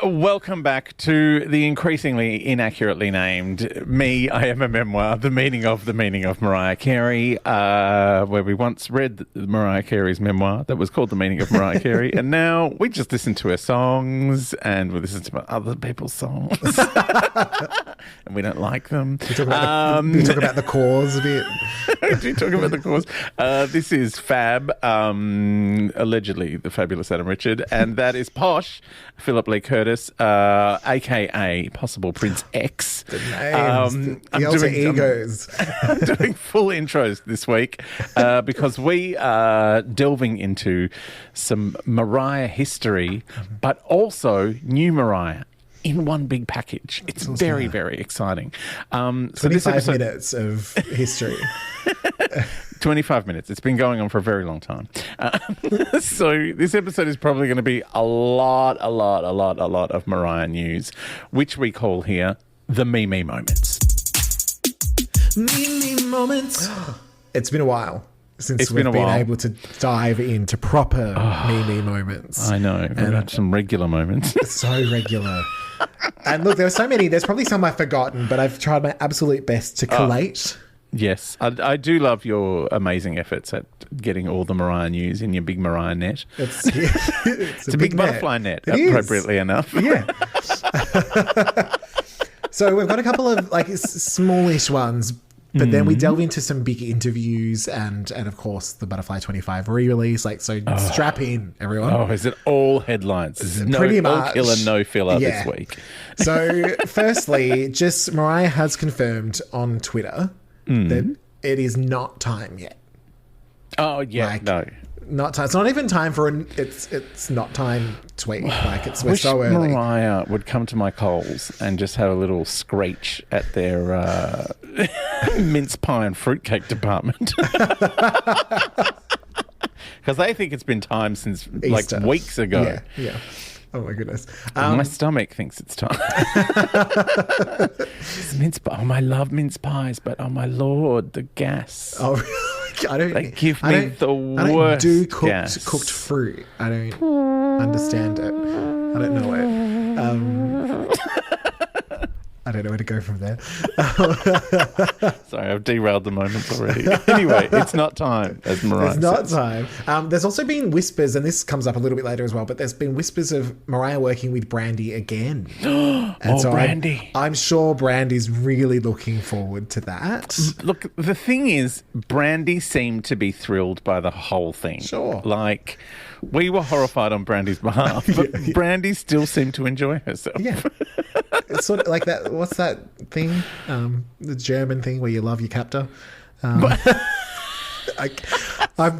Welcome back to the increasingly inaccurately named Me, I Am a Memoir, the meaning of Mariah Carey, where we once read Mariah Carey's memoir that was called The Meaning of Mariah Carey, and now we just listen to her songs and we listen to other people's songs. And we don't like them. We talk about the cause a bit. We do talk about the cause. This is Fab, allegedly the fabulous Adam Richard, and that is Posh, Philip Lee Curtis, a.k.a. possible Prince X. The names, the alter egos. I'm doing full intros this week because we are delving into some Mariah history, but also new Mariah in one big package. It's very, very exciting. So 25 minutes of history. 25 minutes. It's been going on for a very long time. So this episode is probably going to be a lot of Mariah news, which we call here the Me Moments. Me Moments. It's been a while since we've been able to dive into proper Me Moments. I know. We've had some regular moments. So regular. And look, there were so many. There's probably some I've forgotten, but I've tried my absolute best to collate. Yes, I do love your amazing efforts at getting all the Mariah news in your big Mariah net. It's a big butterfly net, appropriately enough. Yeah. So we've got a couple of smallish ones, but then we delve into some big interviews and of course the Butterfly 25 re-release. Strap in, everyone. Oh, is it all headlines? Pretty much. All killer, no filler this week. So firstly, just Mariah has confirmed on Twitter that it is not time yet. Oh, yeah, no. Not time. It's not even time for it's not time tweet. We're so early. Mariah would come to my Coles and just have a little screech at their mince pie and fruitcake department. Because they think it's been time since Easter. Weeks ago. Yeah. Oh my goodness. My stomach thinks it's time. It's mince pie. Oh, I love mince pies, but oh my Lord, the gas. Oh, They give me the worst gas. Cooked fruit. I don't understand it. I don't know it. I don't know where to go from there. Sorry, I've derailed the moment already. Anyway, it's not time, as Mariah says. It's not time. There's also been whispers, and this comes up a little bit later as well, but there's been whispers of Mariah working with Brandy again. Brandy. I'm sure Brandy's really looking forward to that. Look, the thing is, Brandy seemed to be thrilled by the whole thing. Sure. We were horrified on Brandy's behalf, but Brandy still seemed to enjoy herself. Yeah. It's sort of like that. What's that thing? The German thing where you love your captor. I'm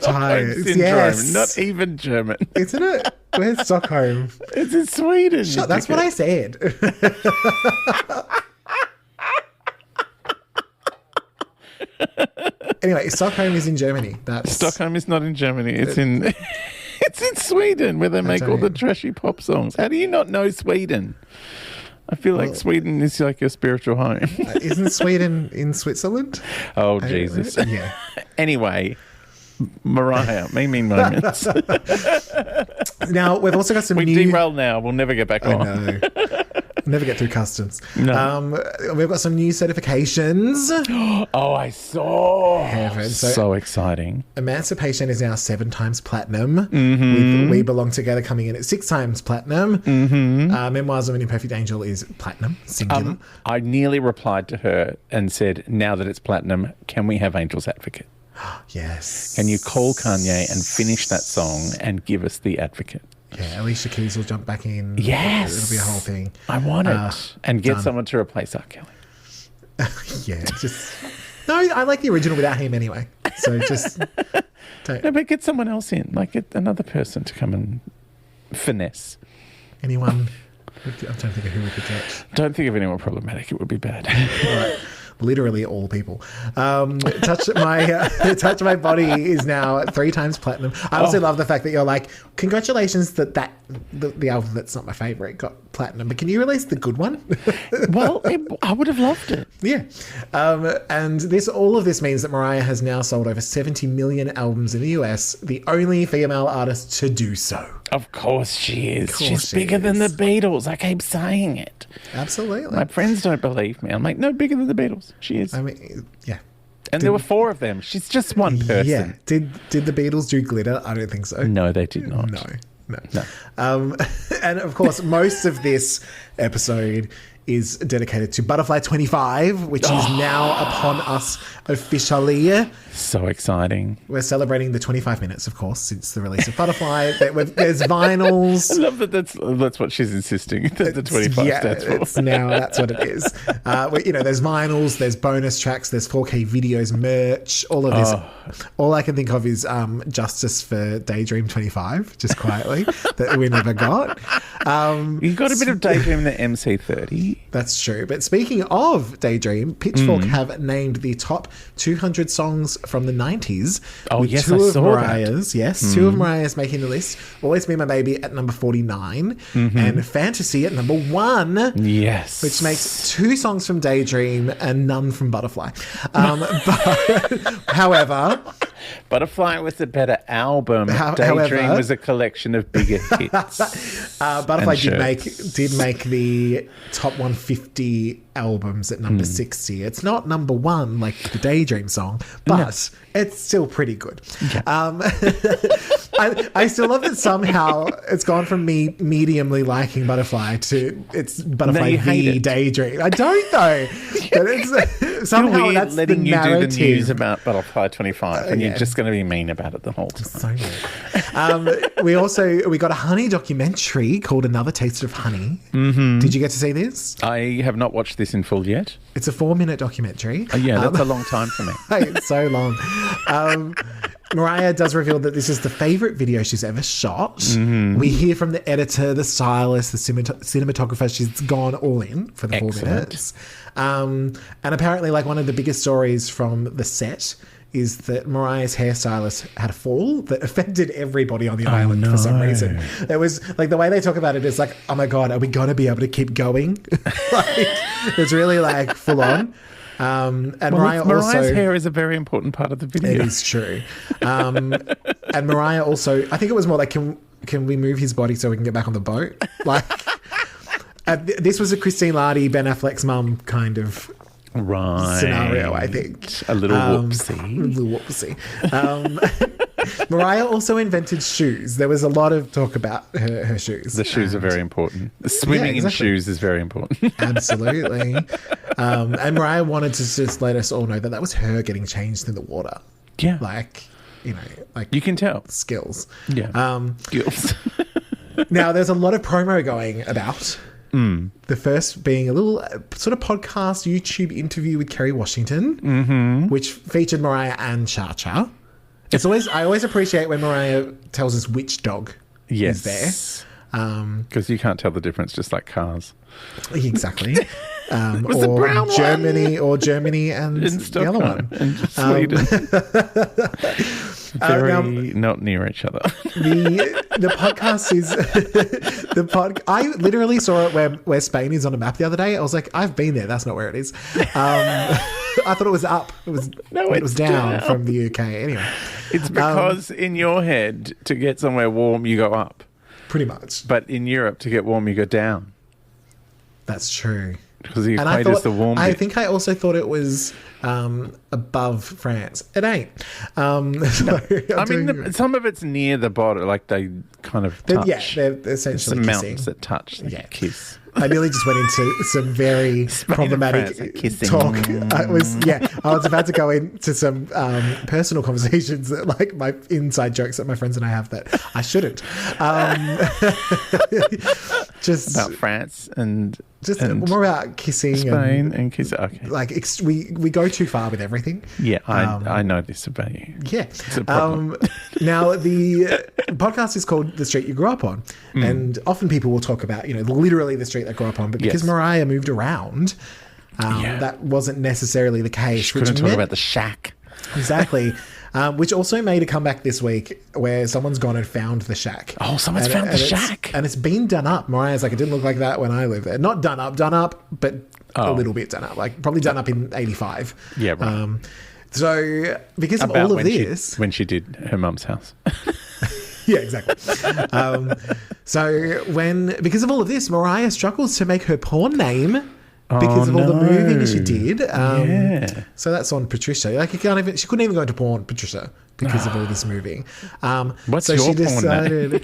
tired. Syndrome, yes. Not even German. Isn't it? Where's Stockholm? It's in Sweden. That's what I said. Anyway, Stockholm is in Germany. Stockholm is not in Germany. It's in Sweden, where they make all the trashy pop songs. How do you not know Sweden? I feel like Sweden is like your spiritual home. Isn't Sweden in Switzerland? Oh, Jesus. Yeah. Anyway, Mariah, Me Moments. Now, we've also got some We new... derail now. We'll never get back on. I know. Never get through customs. No. We've got some new certifications. Oh, I saw. Heaven. So exciting. Emancipation is now 7 times platinum. Mm-hmm. We Belong Together coming in at 6 times platinum. Mm-hmm. Memoirs of an Imperfect Angel is platinum, singular. I nearly replied to her and said, now that it's platinum, can we have Angel's Advocate? Yes. Can you call Kanye and finish that song and give us the Advocate? Yeah, Alicia Keys will jump back in. Yes. It'll be a whole thing. I want it. And get someone to replace R. Kelly. Yeah, No, I like the original without him anyway. So just don't. No, but get someone else in. Get another person to come and finesse. Anyone I'm trying to think of who we could touch. Don't think of anyone problematic. It would be bad. All right. Literally all people. Touch My Body is now 3 times platinum. I also love the fact that you're like, congratulations that the album that's not my favourite got platinum, but can you release the good one? Well, I would have loved it. Yeah. And all of this means that Mariah has now sold over 70 million albums in the US, the only female artist to do so. Of course she is. She's bigger than the Beatles. I keep saying it. Absolutely. My friends don't believe me. I'm like, no, bigger than the Beatles. She is. I mean, yeah. And there were 4 of them. She's just one person. Yeah. Did the Beatles do Glitter? I don't think so. No, they did not. No. And of course, most of this episode is dedicated to Butterfly 25, which is now upon us officially. So exciting. We're celebrating the 25 minutes, of course, since the release of Butterfly. There's vinyls. I love that that's what she's insisting that the 25 stands for. That's what it is. There's vinyls, there's bonus tracks, there's 4K videos, merch, all of this. All I can think of is justice for Daydream 25, just quietly, that we never got. You got a bit of Daydream in the MC30. That's true. But speaking of Daydream, Pitchfork have named the top 200 songs from the 90s. Oh, with yes, two I of saw Mariah's. That. Yes, 2 of Mariah's making the list. Always Be My Baby at number 49 and Fantasy at number 1. Yes. Which makes 2 songs from Daydream and none from Butterfly. But, however... Butterfly was a better album. Daydream was a collection of bigger hits. Butterfly did make the top 150 albums at number 60. It's not number 1 like the Daydream song, but it's still pretty good. Yeah. I still love that somehow it's gone from me mediumly liking Butterfly to it's Butterfly v Daydream. I don't though. But it's somehow that's letting the you narrative. do the news about Butterfly 25 and you're just going to be mean about it the whole time. So weird. We got a Honey documentary called Another Taste of Honey. Did you get to see this? I have not watched this in full yet. It's a 4-minute documentary. Oh, yeah, that's a long time for me. It's so long. Mariah does reveal that this is the favourite video she's ever shot. We hear from the editor, the stylist, the cinematographer. She's gone all in for the 4 minutes. And apparently, like, one of the biggest stories from the set is that Mariah's hairstylist had a fall that affected everybody on the island for some reason. It was like the way they talk about it is like, oh my God, are we going to be able to keep going? Like, it's really like full on. And Mariah's hair is a very important part of the video. It is true. And Mariah also, I think it was more like, can we move his body so we can get back on the boat? Like, this was a Christine Lardy, Ben Affleck's mum kind of scenario, I think. A little whoopsie. Mariah also invented shoes. There was a lot of talk about her shoes. The shoes are very important. Swimming in shoes is very important. Absolutely. And Mariah wanted to just let us all know that was her getting changed in the water. Yeah. Like you can tell. Skills. Yeah. Skills. Now, there's a lot of promo going about. The first being a little sort of podcast YouTube interview with Kerry Washington, which featured Mariah and Cha-Cha. I always appreciate when Mariah tells us which dog is there. Because you can't tell the difference, just like cars. Exactly. Was the brown Germany and the other one. And Sweden. Very not near each other. The podcast is I literally saw it where Spain is on a map the other day. I was like, I've been there. That's not where it is. I thought it was up. It was down from the UK. Anyway, it's because in your head, to get somewhere warm, you go up. Pretty much. But in Europe, to get warm, you go down. That's true. Because the equator is the warm bit. I think I also thought it was above France. It ain't. Some of it's near the bottom, like they kind of touch. Yeah, they're essentially some mountains that touch. Kiss. I nearly just went into some very problematic talk. I was about to go into some personal conversations that, like, my inside jokes that my friends and I have that I shouldn't. Just about France and Just and more about kissing. Spain and kissing. Okay. Like we go too far with everything. Yeah, I know this about you. Yeah. It's a problem. Now, the podcast is called The Street You Grew Up On. And often people will talk about, literally the street they grew up on. But because Yes. Mariah moved around, that wasn't necessarily the case. She couldn't talk about the shack. Exactly. Which also made a comeback this week where someone's gone and found the shack. Oh, someone's found the shack. And it's been done up. Mariah's like, it didn't look like that when I lived there. Not done up, but a little bit done up. Like probably done up in 85. Yeah, right. So because of About all of when this... when she did her mum's house. Yeah, exactly. Because of all of this, Mariah struggles to make her porn name because of all the moving she did. So that's on Patricia. Like she couldn't even go into porn, Patricia, because of all this moving. What's so your she porn name?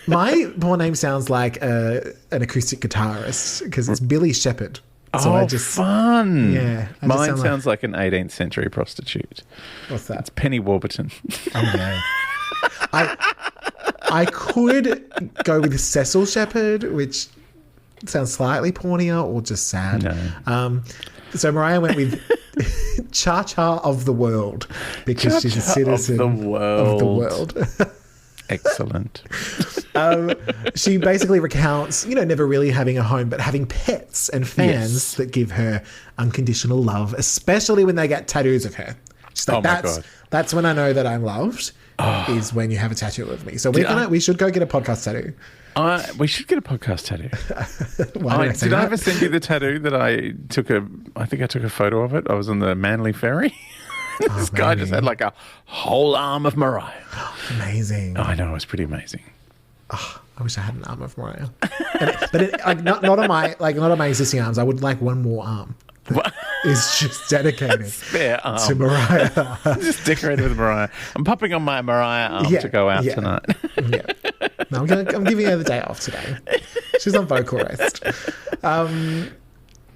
My porn name sounds like an acoustic guitarist because it's Billy Shepherd. So fun. Yeah. Mine sounds like an 18th century prostitute. What's that? It's Penny Warburton. Oh, no. I could go with Cecil Shepherd, which sounds slightly pornier or just sad. No. So Mariah went with Cha Cha of the World because she's a citizen of the world. Excellent. She basically recounts, never really having a home, but having pets and fans that give her unconditional love, especially when they get tattoos of her. She's like, that's when I know that I'm loved. Is when you have a tattoo of me. So we should go get a podcast tattoo. We should get a podcast tattoo. Did I ever send you the tattoo that I think I took a photo of it. I was on the Manly Ferry. This guy just had like a whole arm of Mariah. Amazing. I know, it was pretty amazing. I wish I had an arm of Mariah. Not on my existing arms. I would like one more arm. Is just dedicated spare arm to Mariah. Just decorated with Mariah. I'm popping on my Mariah arm to go out tonight. No, I'm giving her the day off today. She's on vocal rest.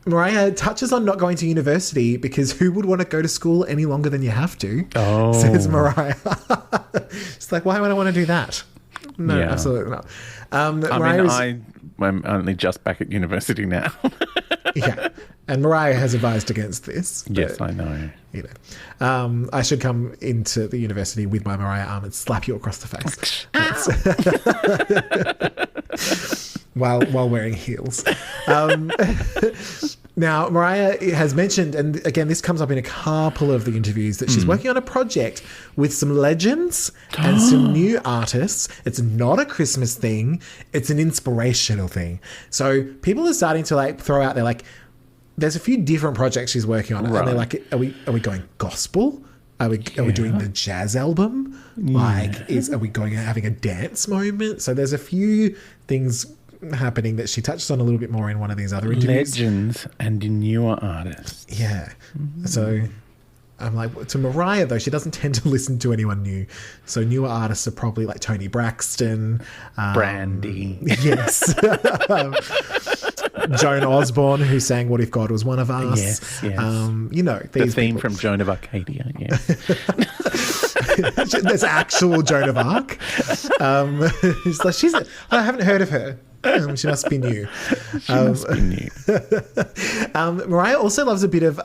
Mariah touches on not going to university because who would want to go to school any longer than you have to? Says Mariah. She's like, why would I want to do that? No, absolutely not. I'm only just back at university now. Yeah. And Mariah has advised against this. Yes, I know. I should come into the university with my Mariah arm and slap you across the face. while wearing heels. Now, Mariah has mentioned, and again, this comes up in a couple of the interviews, that she's working on a project with some legends and some new artists. It's not a Christmas thing. It's an inspirational thing. So people are starting to throw out there, there's a few different projects she's working on. Right. And they're like, are we going gospel? Are we doing the jazz album? Are we having a dance moment? So there's a few things happening that she touches on a little bit more in one of these other interviews. Legends and newer artists. Yeah. So I'm like, to Mariah though, she doesn't tend to listen to anyone new. So newer artists are probably like Toni Braxton, Brandy. Yes. Joan Osborne, who sang "What If God Was One of Us." Yes. The theme from Joan of Arcadia. Yeah. There's actual Joan of Arc. I haven't heard of her. She must be new. Mariah also loves a bit of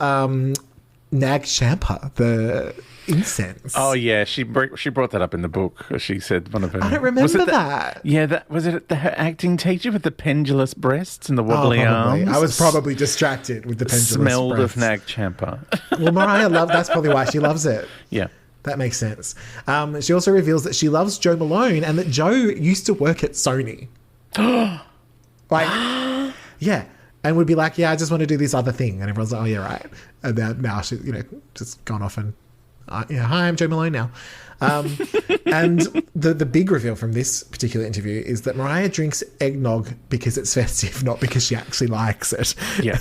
Nag Champa, the incense. Oh yeah, she brought that up in the book. She said one of her. I don't remember that. Yeah, was it her acting teacher with the pendulous breasts and the wobbly arms? I was probably distracted with the pendulous smelled breasts. of Nag Champa. Well, Mariah that's probably why she loves it. Yeah. That makes sense. She also reveals that she loves Joe Malone and that Joe used to work at Sony. Yeah. And would be like, yeah, I just want to do this other thing. And everyone's like, oh, yeah, right. And then now she's, just gone off and, hi, I'm Joe Malone now. And the big reveal from this particular interview is that Mariah drinks eggnog because it's festive, not because she actually likes it. Yeah.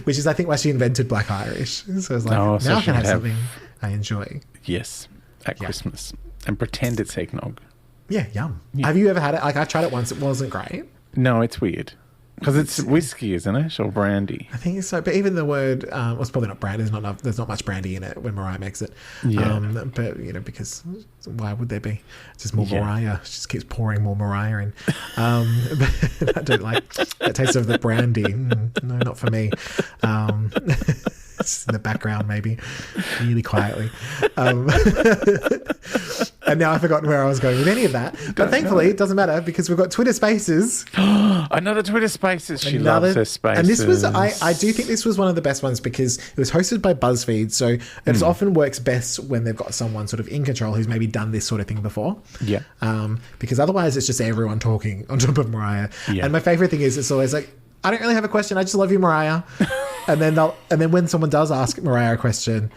Which is, I think, why she invented Black Irish. So it's like, now I can have something I enjoy. Yes, at Christmas. And pretend it's eggnog. Yeah, yum. Yeah. Have you ever had it? I tried it once. It wasn't great. No, it's weird. Because it's whiskey, isn't it? Or brandy? I think so. But even the word, well, it's probably not brandy. There's not much brandy in it when Mariah makes it. Yeah. But, because why would there be? It's just more Yeah. Mariah. She just keeps pouring more Mariah in. But I don't like the taste of the brandy. No, not for me. Just in the background, maybe, really quietly. And now I've forgotten where I was going with any of that. But thankfully, it doesn't matter because we've got Twitter Spaces. Another Twitter Spaces. She loves her Spaces. And this was, I do think this was one of the best ones because it was hosted by BuzzFeed. So it often works best when they've got someone sort of in control who's maybe done this sort of thing before. Yeah. Because otherwise it's just everyone talking on top of Mariah. Yeah. And my favorite thing is it's always like, I don't really have a question. I just love you, Mariah. And then when someone does ask Mariah a question,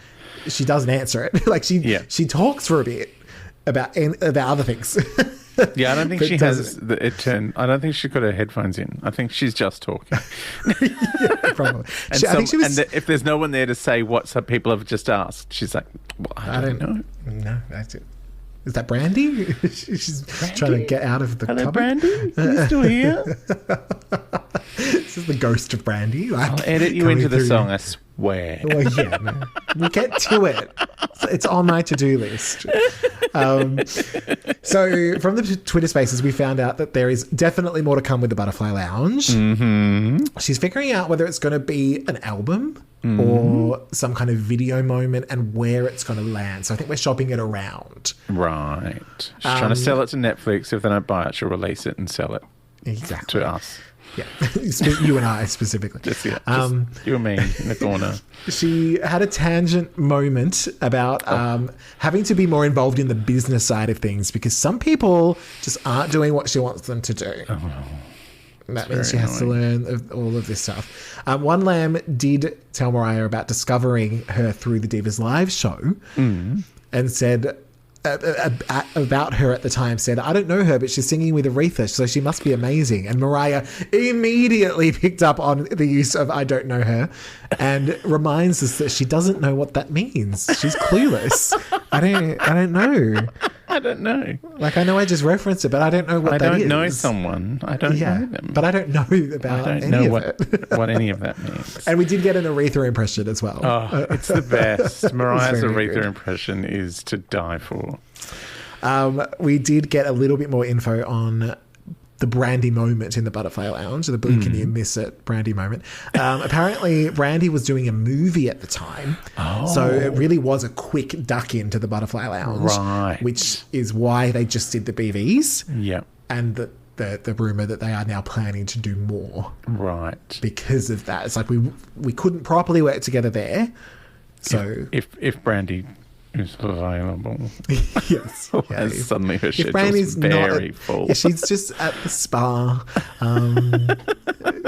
she doesn't answer it. Like she talks for a bit about other things. Yeah, I don't think she has it turned. I don't think she's got her headphones in. I think she's just talking. Yeah, probably. And if there's no one there to say what some people have just asked, she's like, well, I don't know. No, that's it. Is that Brandy? She's Brandy? trying to get out of the Hello, cupboard. Brandy? Are you still here? This is the ghost of Brandy. Like, I'll edit you into the song, I swear. Well, yeah, no. We'll get to it. It's on my to-do list. So from the Twitter Spaces, we found out that there is definitely more to come with the Butterfly Lounge. Mm-hmm. She's figuring out whether it's going to be an album or some kind of video moment and where it's going to land. So I think we're shopping it around. Right. She's trying to sell it to Netflix. If they don't buy it, she'll release it and sell it to us. Yeah, you and I specifically. Just you and me in the corner. She had a tangent moment about having to be more involved in the business side of things because some people just aren't doing what she wants them to do. Oh, that means she has to learn all of this stuff. One Lamb did tell Mariah about discovering her through the Divas Live show and said about her at the time, said, I don't know her, but she's singing with Aretha, so she must be amazing. And Mariah immediately picked up on the use of I don't know her and reminds us that she doesn't know what that means. She's clueless. I don't know. I don't know. Like, I know I just referenced it, but I don't know what that is. I don't know someone. I don't know them. But I don't know about any of it. what any of that means. And we did get an Aretha impression as well. Oh, it's the best. Mariah's very Aretha good. impression is to die for. We did get a little bit more info on the Brandy moment in the Butterfly Lounge, the Blue Can You Miss It Brandy moment. Apparently, Brandy was doing a movie at the time. Oh. So it really was a quick duck into the Butterfly Lounge. Right. Which is why they just did the BVs. Yeah. And the rumour that they are now planning to do more. Right. Because of that. It's like we couldn't properly work together there. So if Brandy is available. Yes. Yeah, suddenly her schedule's Brandy's very full. Yeah, she's just at the spa.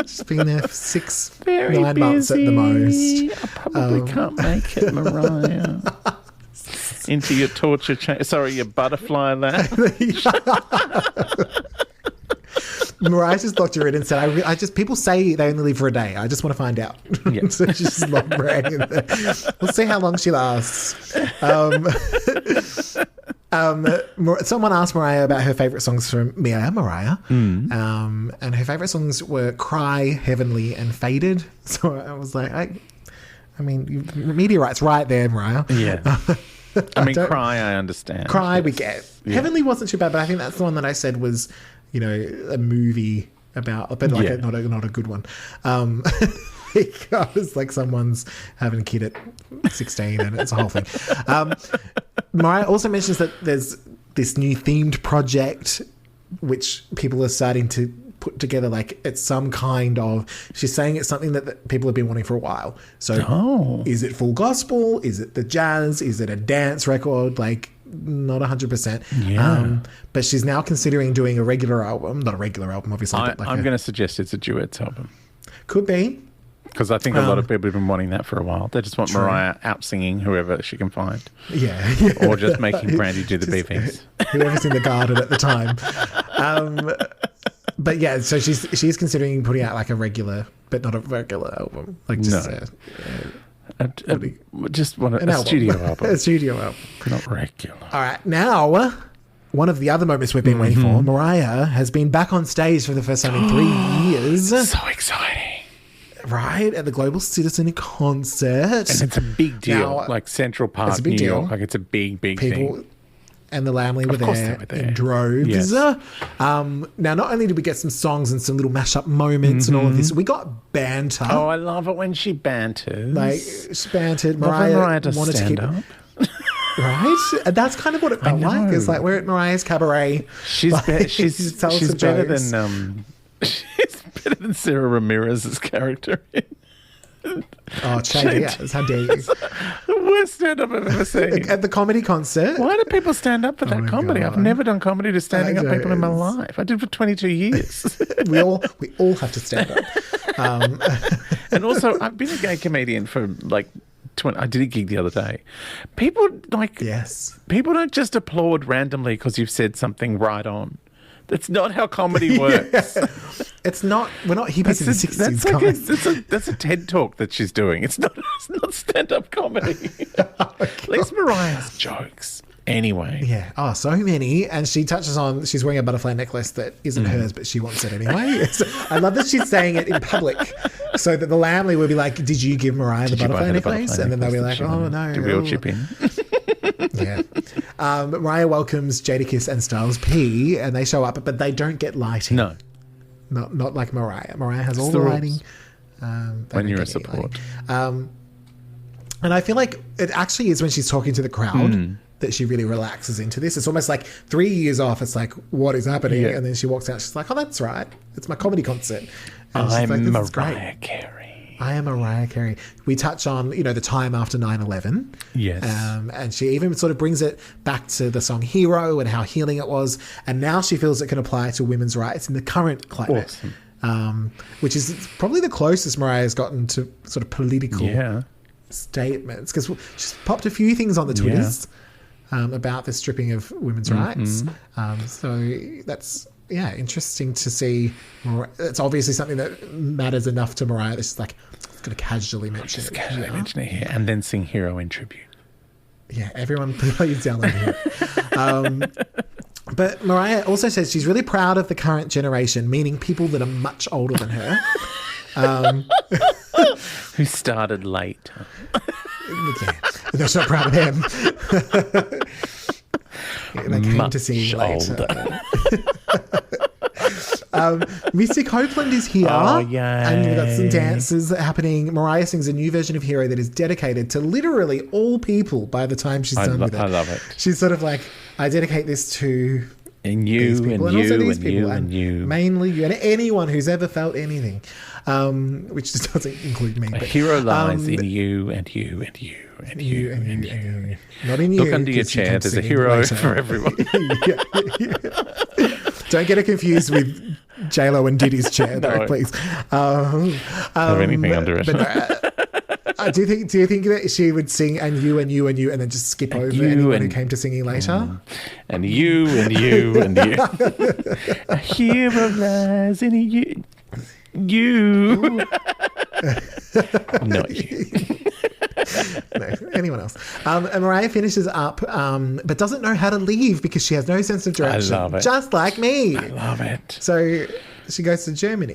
She's been there for 9 months at the most. I probably can't make it, Mariah. Into your torture chamber. Sorry, your butterfly lab. Mariah just locked her in and said, I just people say they only live for a day. I just want to find out. Yeah. So she's just locked Mariah in there. We'll see how long she lasts. Someone asked Mariah about her favourite songs from Mariah. And her favourite songs were Cry, Heavenly, and Faded. So I was like, I mean, Meteorite's right there, Mariah. Yeah. I mean, Cry, I understand. Cry, yes. we get. Yeah. Heavenly wasn't too bad, but I think that's the one that I said was, a movie about, but like not a good one. Because like someone's having a kid at 16 and it's a whole thing. Mariah also mentions that there's this new themed project which people are starting to put together, like it's some kind of, she's saying it's something that people have been wanting for a while. So is it full gospel? Is it the jazz? Is it a dance record? Like not 100%. Yeah. But she's now considering doing a regular album, not a regular album, obviously. I'm going to suggest it's a duets album. Could be. Because I think a lot of people have been wanting that for a while. They just want Mariah out singing whoever she can find. Yeah. Or just making Brandy do the BVs. Whoever's in the garden at the time. But yeah, so she's considering putting out like a regular, but not a regular album. Like just just want a studio album. A studio album. Not regular. All right. Now, one of the other moments we've been waiting for, Mariah has been back on stage for the first time in 3 years. So exciting. Right, at the Global Citizen concert. And it's a big deal. Now, like Central Park, it's a big New deal. York. Like it's a big thing. And the Lamley were Of course there, they were there. in droves. Yes. Now, not only did we get some songs and some little mashup moments and all of this, we got banter. Oh, I love it when she banters. Like, she bantered. Love when Mariah does wanted to stand keep... up. Right? And that's kind of what it felt like. It's like, we're at Mariah's cabaret. She's Like, she's tell us some better jokes. than she's better than Sarah Ramirez's character in Oh, Shane Diaz, how dare you? the worst stand-up I've ever seen. At the comedy concert. Why do people stand up for that my comedy? God. I've never done comedy to standing I up people in my don't. life. I did for 22 years. We all have to stand up. And also, I've been a gay comedian for like 20. I did a gig the other day. People Yes. people don't just applaud randomly because you've said something right on. That's not how comedy works. It's not. We're not hippies in the 60s, guys. That's a TED talk that she's doing. It's not stand-up comedy. At least Mariah's jokes. Anyway. Yeah. Oh, so many. And she touches on, she's wearing a butterfly necklace that isn't hers, but she wants it anyway. I love that she's saying it in public so that the Lamley will be like, did you give Mariah the butterfly necklace? And then they'll be like, oh, no. Did we all chip in? Yeah. But Mariah welcomes Jadakiss and Styles P, and they show up, but they don't get lighting. No. Not like Mariah. Mariah has all the the rules. lighting. When you're a support. And I feel like it actually is when she's talking to the crowd that she really relaxes into this. It's almost like 3 years off. It's like, what is happening? Yeah. And then she walks out. She's like, oh, that's right. It's my comedy concert. And she's I'm like, this is great. Mariah Carey. I am Mariah Carey. We touch on, the time after 9/11. Yes. And she even sort of brings it back to the song Hero and how healing it was. And now she feels it can apply to women's rights in the current climate. Awesome. Which is probably the closest Mariah's gotten to sort of political statements. Because she's popped a few things on the Twitters about the stripping of women's rights. So that's... yeah, interesting to see. It's obviously something that matters enough to Mariah. This is like, it's going to casually mention Just it. casually mention it here. And then sing Hero in tribute. Yeah, everyone please download it. But Mariah also says she's really proud of the current generation, meaning people that are much older than her. Who started late. Yeah, they're so proud of them. They came to see later. Mystic Copeland is here. Oh, yay. And we've got some dances happening. Mariah sings a new version of Hero that is dedicated to literally all people by the time she's done with it. I love it. She's sort of like, I dedicate this to And you, these people, and also you, these and people, you, and you. mainly you, and anyone who's ever felt anything, which just doesn't include me. A But, hero lies in you, and you, and you, and you, and you. Not in you. Look under your 'cause you chair. can There's a see hero later. for everyone. Don't get it confused with J-Lo and Diddy's chair, though, No. please. Have anything under it. But no, do you think that she would sing and you, and you, and you, and then just skip over you anyone who and- came to singing later? And you, and you, and you. A hero lies in you. You. Not you. No, anyone else. And Mariah finishes up, but doesn't know how to leave because she has no sense of direction. I love it. Just like me. I love it. So she goes to Germany.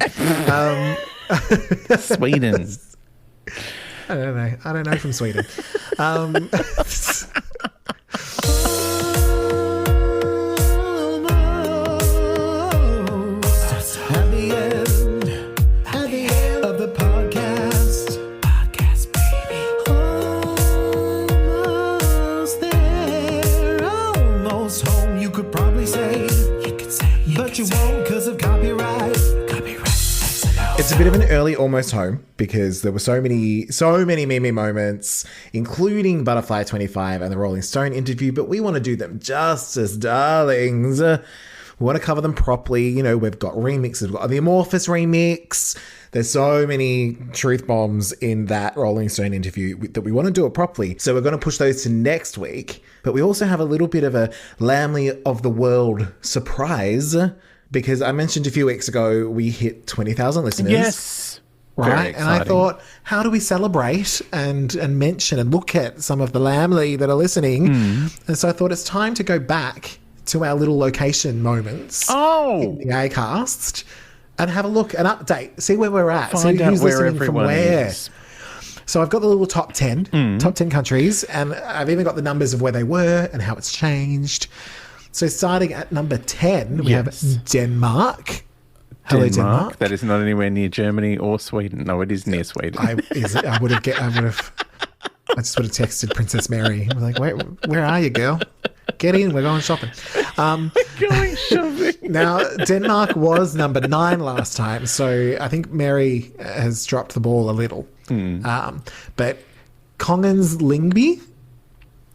Sweden. I don't know from Sweden. At the end of the podcast, baby. Almost there, almost home. You could probably say, but you won't because of copyright. It's a bit of an early almost home because there were so many meme moments, including Butterfly 25 and the Rolling Stone interview, but we want to do them justice, darlings. We want to cover them properly. We've got remixes. We've got the Amorphous remix. There's so many truth bombs in that Rolling Stone interview that we want to do it properly. So we're going to push those to next week. But we also have a little bit of a Lamley of the World surprise because I mentioned a few weeks ago we hit 20,000 listeners. Yes. Right. And I thought, how do we celebrate and mention and look at some of the Lamley that are listening? And so I thought it's time to go back to our little location moments. Oh. In the Acast. and have a look, an update, see where we're at, Find see out who's where listening from everyone where. is. So I've got the little top 10 countries, and I've even got the numbers of where they were and how it's changed. So starting at number 10, we have Denmark. Hello, Denmark. That is not anywhere near Germany or Sweden. No, it is near Sweden. I just would have texted Princess Mary. I'm like, where are you, girl? Get in, we're going shopping. Going shopping. Now, Denmark was number 9 last time, so I think Mary has dropped the ball a little. But Kongens Lyngby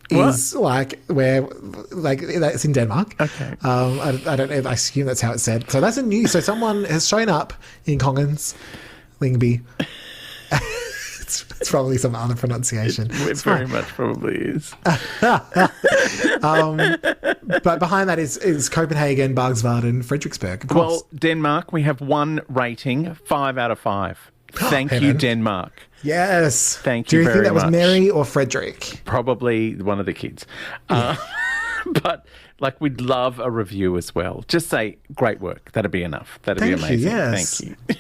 is like that's in Denmark. Okay. I don't know. I assume that's how it's said. So that's a new. So someone has shown up in Kongens Lyngby. It's probably some other pronunciation. It very much probably is. But behind that is Copenhagen, Bergsvarden, Frederiksberg. Of course. Well, Denmark, we have 1 rating, 5 out of 5. Thank you, Heaven. Denmark. Yes. Thank Do you you very think that was much. Mary or Frederick? Probably one of the kids. But like, we'd love a review as well. Just say, great work. That'd be enough. That'd be Thank you, amazing. yes. Thank you.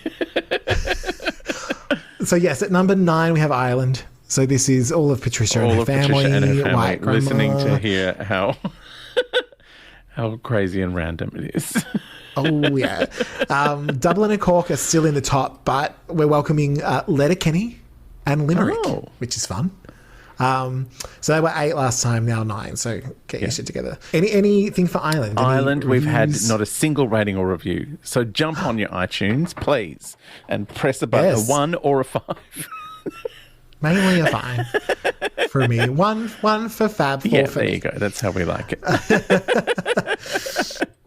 So yes, at number 9 we have Ireland. So this is all of Patricia and her family. White grandma. Listening to hear how crazy and random it is. Oh yeah. Dublin and Cork are still in the top, but we're welcoming Letterkenny and Limerick, which is fun. So they were 8 last time, now 9. So get your shit together. Anything for Ireland? Ireland, we've had reviews? not a single rating or review. So jump on your iTunes, please, and press a button, Yes. a 1 or a 5. Mainly a 5 for me. One for Fab, 4 for there me. you go. That's how we like it.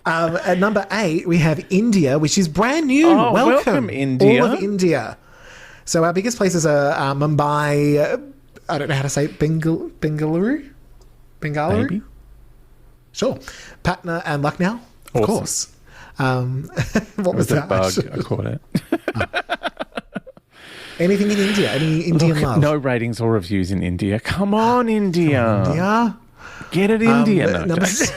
At number 8, we have India, which is brand new. Oh, welcome, India. All of India. So our biggest places are Mumbai, I don't know how to say it, Bengaluru? Maybe. Sure. Patna and Lucknow, of Awesome. course. What was It was a that? bug. I caught it. Anything in India? Any Indian love? No ratings or reviews in India. Come on, India. India? Get it, India. No, number don't.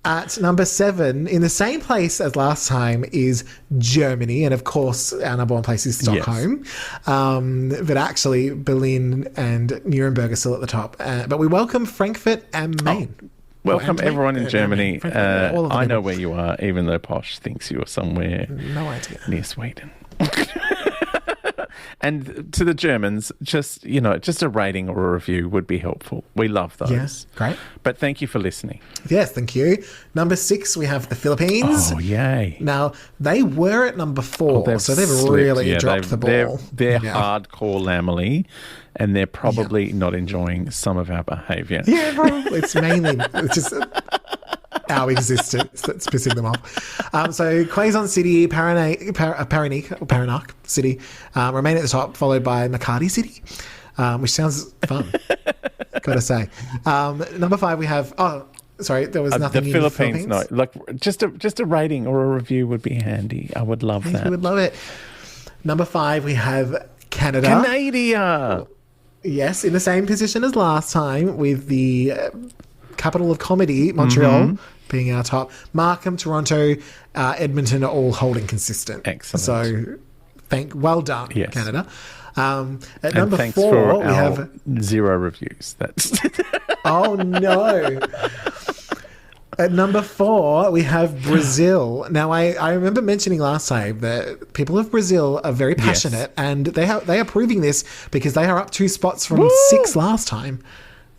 At number 7, in the same place as last time, is Germany. And of course, our number 1 place is Stockholm. But actually, Berlin and Nuremberg are still at the top. But we welcome Frankfurt and Maine. Welcome Antwerp, everyone in Germany. all of them. I know where you are, even though Posh thinks you're somewhere No idea. near Sweden. And to the Germans, just a rating or a review would be helpful. We love those. Yes, great. But thank you for listening. Yes, thank you. Number 6, we have the Philippines. Oh, yay. Now, they were at number 4, so they've slipped. really dropped the ball. They're hardcore Lamely, and they're probably not enjoying some of our behaviour. Yeah, probably. It's just our existence that's pissing them off. So Quezon City, Paranak City remain at the top, followed by Makati City, which sounds fun, gotta say. Number 5, we have... there was nothing The in Philippines, the Philippines. no. Like, just a rating or a review would be handy. I would love that. We would love it. Number 5, we have Canada. Canada! Yes, in the same position as last time, with the capital of comedy, Montreal, being our top. Markham, Toronto, Edmonton are all holding consistent. Excellent. So, well done, Yes. Canada. At And number thanks 4, for we our have... 0 reviews. That's Oh, no. At number 4, we have Brazil. Now, I remember mentioning last time that people of Brazil are very passionate, and they are proving this because they are up 2 spots from 6 last time.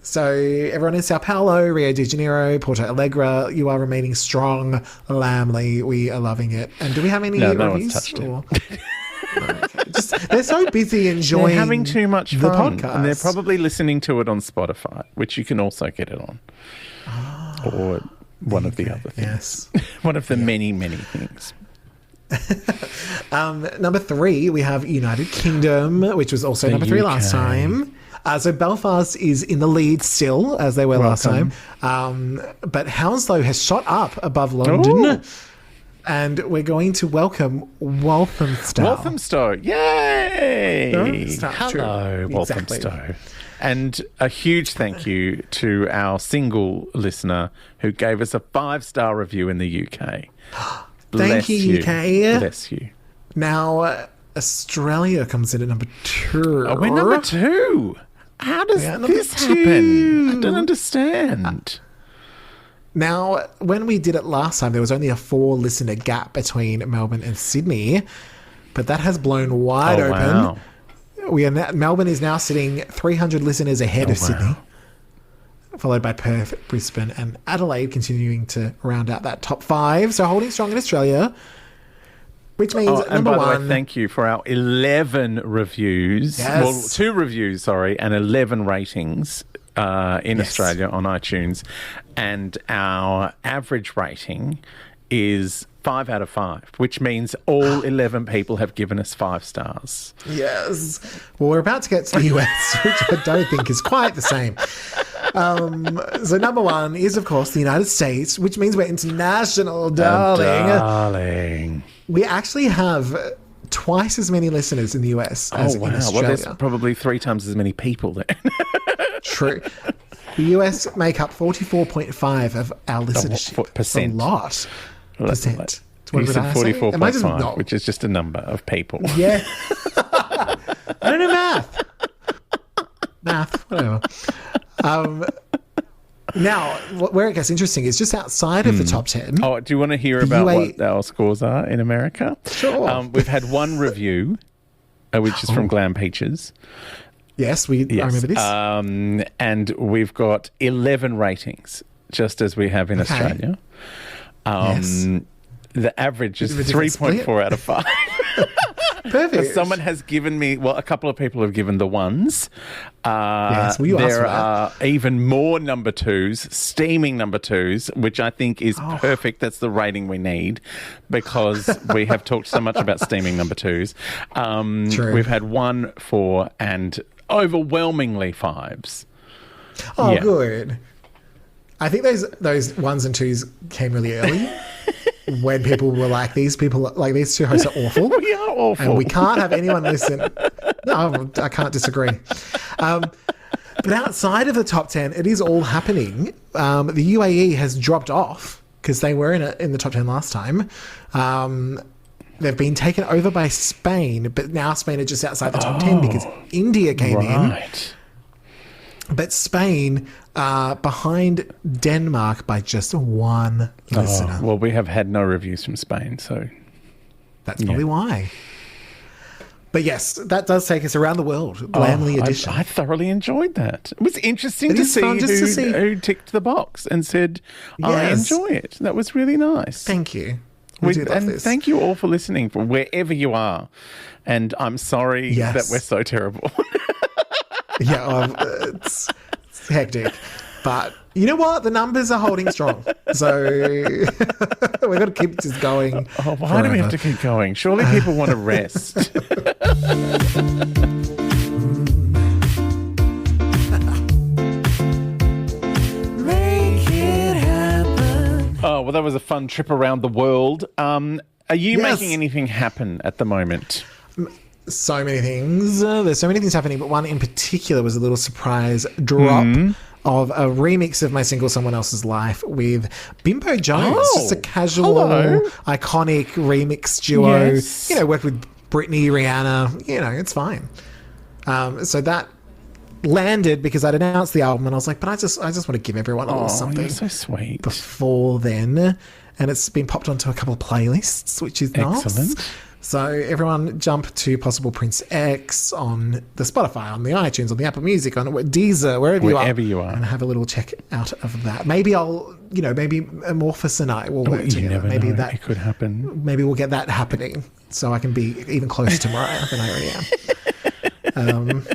So everyone in Sao Paulo, Rio de Janeiro, Porto Alegre, you are remaining strong. Lamely, we are loving it. And do we have any no reviews? one's touched it. No, okay. They're so busy enjoying They're having too much the fun. podcast. And they're probably listening to it on Spotify, which you can also get it on. Or one of the other things. Yes. One of the many, many things. Number 3, we have United Kingdom, which was also number 3 last UK. time. So Belfast is in the lead still, as they were last time. But Hounslow has shot up above London. And we're going to welcome Walthamstow. Walthamstow. Yay! Hello, Walthamstow. And a huge thank you to our single listener who gave us a 5-star review in the UK. Thank you, UK. Bless you. Now, Australia comes in at number 2. Oh, we're number 2. How does this happen? I don't understand. Now, when we did it last time, there was only a 4-listener gap between Melbourne and Sydney, but that has blown wide open. Wow. Melbourne is now sitting 300 listeners ahead of Sydney, followed by Perth, Brisbane, and Adelaide, continuing to round out that top 5. So holding strong in Australia, which means and by number 1. the way, thank you for our 11 reviews. Yes. Well, 2 reviews, sorry, and 11 ratings in Australia on iTunes. And our average rating is 5 out of 5, which means all 11 people have given us 5 stars. Yes. Well, we're about to get to the US, which I don't think is quite the same. So number 1 is, of course, the United States, which means we're international, darling. We actually have twice as many listeners in the US as in Australia. Well, there's probably 3 times as many people there. True. The US make up 44.5 of our listenership. Percent. A lot. Percent. You said 44.5, which is just a number of people. Yeah. I don't know math, whatever. Now, where it gets interesting is just outside of the top 10. Oh, do you want to hear about what our scores are in America? Sure. We've had 1 review, which is from Glam Peaches. Yes, I remember this. And we've got 11 ratings, just as we have in Australia. The average is 3.4 out of 5. Perfect. Someone has given me, a couple of people have given the 1s. Yes, well, you asked for there that. are even more number 2s, steaming number 2s, which I think is perfect. That's the rating we need because we have talked so much about steaming number 2s. True. We've had 1, 4, and overwhelmingly 5s. Oh, good. I think those 1s and 2s came really early. When people were like, these 2 hosts are awful. We are awful. And we can't have anyone listen. No, I can't disagree. But outside of the top 10, it is all happening. The UAE has dropped off because they were in the top 10 last time. They've been taken over by Spain, but now Spain are just outside the top 10 because India came in. But Spain behind Denmark by just 1 listener. Well, we have had no reviews from Spain, so... That's probably why. But yes, that does take us around the world. Glamly edition. I thoroughly enjoyed that. It was interesting to see who ticked the box and said, I enjoy it. That was really nice. Thank you. We do love this. Thank you all for listening from wherever you are. And I'm sorry that we're so terrible. It's hectic. But you know what? The numbers are holding strong. So we've got to keep this going. Why do we have to keep going? Surely people want to rest. Make it happen. Oh, well, that was a fun trip around the world. Are you making anything happen at the moment? So many things. There's so many things happening, but one in particular was a little surprise drop of a remix of my single Someone Else's Life with Bimbo Jones. Just a casual, iconic remix duo. Yes. Worked with Britney, Rihanna. It's fine. So that landed because I'd announced the album and I was like, but I just want to give everyone a little something. You're so sweet. Before then. And it's been popped onto a couple of playlists, which is Excellent. nice. So everyone jump to Possible Prince X on the Spotify, on the iTunes, on the Apple Music, on Deezer, wherever you are. And have a little check out of that. Maybe maybe Amorphous and I will work together. Never maybe know. that It could happen. Maybe we'll get that happening so I can be even closer to Mariah than I already am.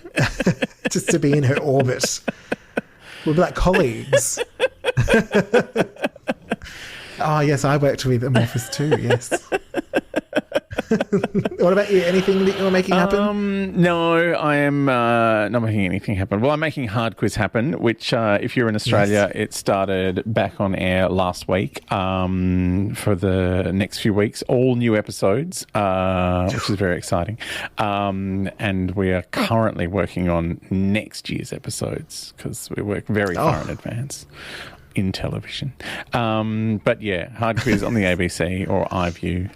Just to be in her orbit. We'll be like colleagues. Oh, yes, I worked with Amorphous too, yes. What about you? Anything that you're making happen? No, I am not making anything happen. Well, I'm making Hard Quiz happen, which, if you're in Australia, it started back on air last week for the next few weeks. All new episodes, which is very exciting. And we are currently working on next year's episodes because we work very far in advance in television. But yeah, Hard Quiz on the ABC or iView.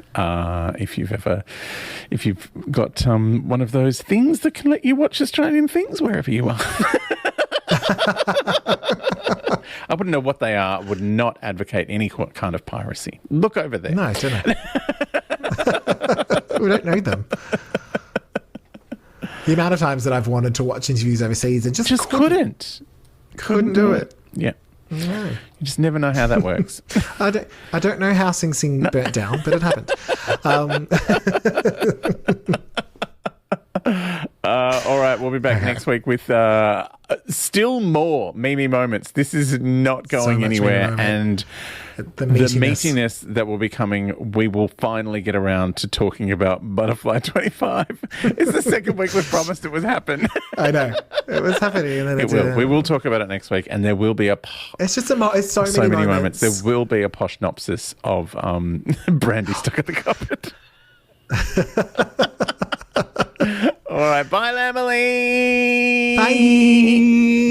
If you've got one of those things that can let you watch Australian things wherever you are. I wouldn't know what they are. Would not advocate any kind of piracy. Look over there. No, don't know. We don't know them. The amount of times that I've wanted to watch interviews overseas and just couldn't do it. Yeah. No. You just never know how that works. I don't know how Sing Sing burnt down, but it happened. All right, we'll be back next week with still more Mimi moments. This is not going anywhere, and the meatiness that will be coming, we will finally get around to talking about Butterfly 25. It's the second week we've promised it would happen. I know. It was happening. And then it will. We will talk about it next week, and there will be it's just it's so many moments. There will be a poshnopsis of Brandy stuck at the carpet. All right. Bye, Lamely. Bye.